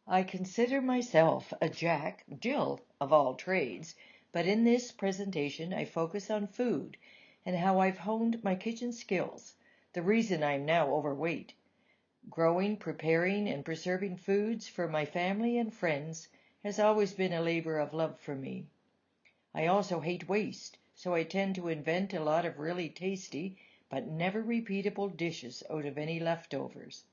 I consider myself a Jill of all trades, but in this presentation I focus on food and how I've honed my kitchen skills, the reason I'm now overweight. Growing, preparing, and preserving foods for my family and friends has always been a labor of love for me. I also hate waste, so I tend to invent a lot of really tasty but never repeatable dishes out of any leftovers.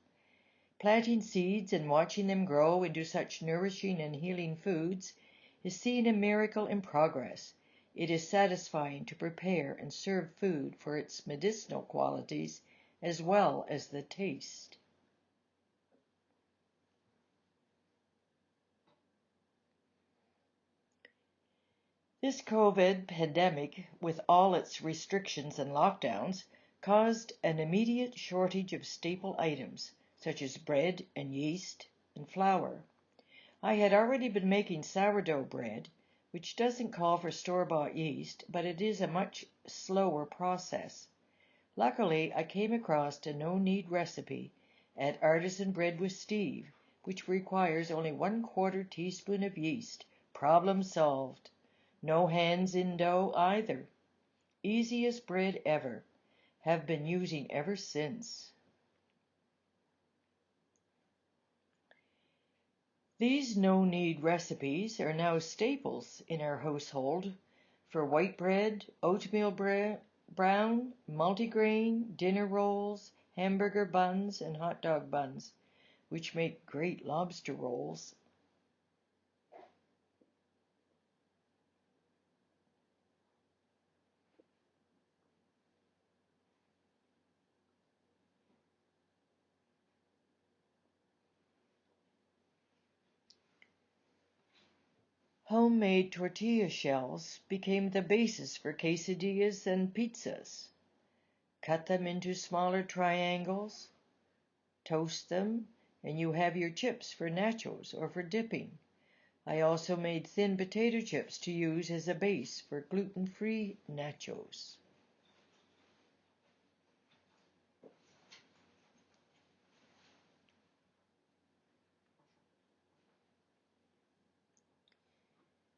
Planting seeds and watching them grow into such nourishing and healing foods is seeing a miracle in progress. It is satisfying to prepare and serve food for its medicinal qualities as well as the taste. This COVID pandemic, with all its restrictions and lockdowns, caused an immediate shortage of staple items, such as bread and yeast and flour. I had already been making sourdough bread, which doesn't call for store-bought yeast, but it is a much slower process. Luckily, I came across a no-knead recipe at Artisan Bread with Steve, which requires only 1/4 teaspoon of yeast. Problem solved. No hands in dough either. Easiest bread ever. Have been using ever since. These no-knead recipes are now staples in our household for white bread, oatmeal bread, brown, multigrain, dinner rolls, hamburger buns, and hot dog buns, which make great lobster rolls. Homemade tortilla shells became the basis for quesadillas and pizzas. Cut them into smaller triangles, toast them, and you have your chips for nachos or for dipping. I also made thin potato chips to use as a base for gluten-free nachos.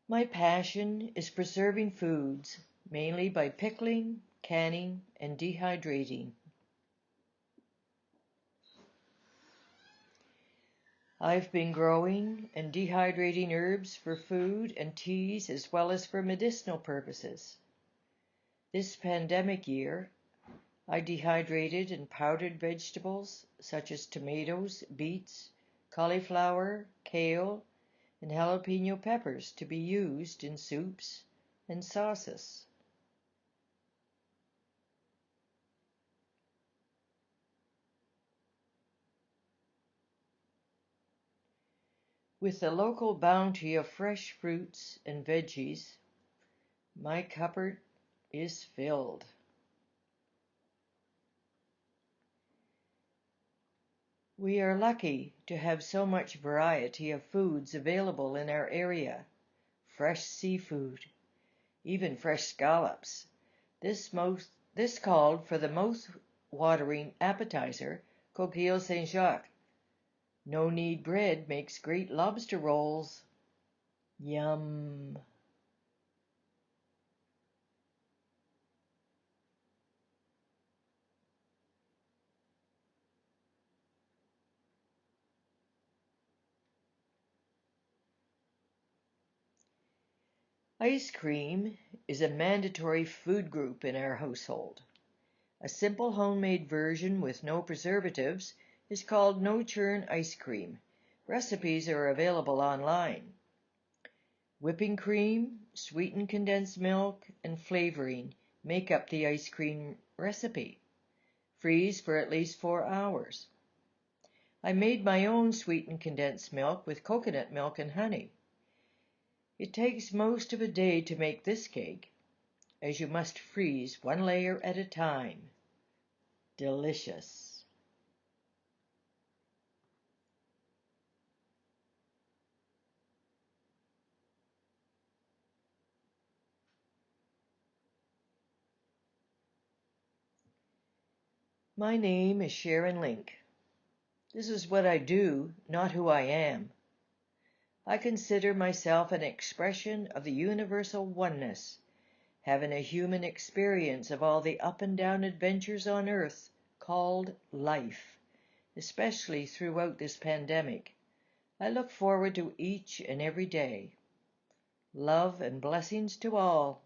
My passion is preserving foods, mainly by pickling, canning, and dehydrating. I've been growing and dehydrating herbs for food and teas as well as for medicinal purposes. This pandemic year, I dehydrated and powdered vegetables such as tomatoes, beets, cauliflower, kale, and jalapeno peppers to be used in soups and sauces. With the local bounty of fresh fruits and veggies, my cupboard is filled. We are lucky to have so much variety of foods available in our area. Fresh seafood, even fresh scallops. This called for the mouth-watering appetizer, coquille Saint-Jacques. No-knead bread makes great lobster rolls. Yum. Ice cream is a mandatory food group in our household. A simple homemade version with no preservatives is called no-churn ice cream. Recipes are available online. Whipping cream, sweetened condensed milk, and flavoring make up the ice cream recipe. Freeze for at least 4 hours. I made my own sweetened condensed milk with coconut milk and honey. It takes most of a day to make this cake, as you must freeze 1 layer at a time. Delicious. My name is Sharon Lynk. This is what I do, not who I am. I consider myself an expression of the universal oneness, having a human experience of all the up and down adventures on earth called life, especially throughout this pandemic. I look forward to each and every day. Love and blessings to all.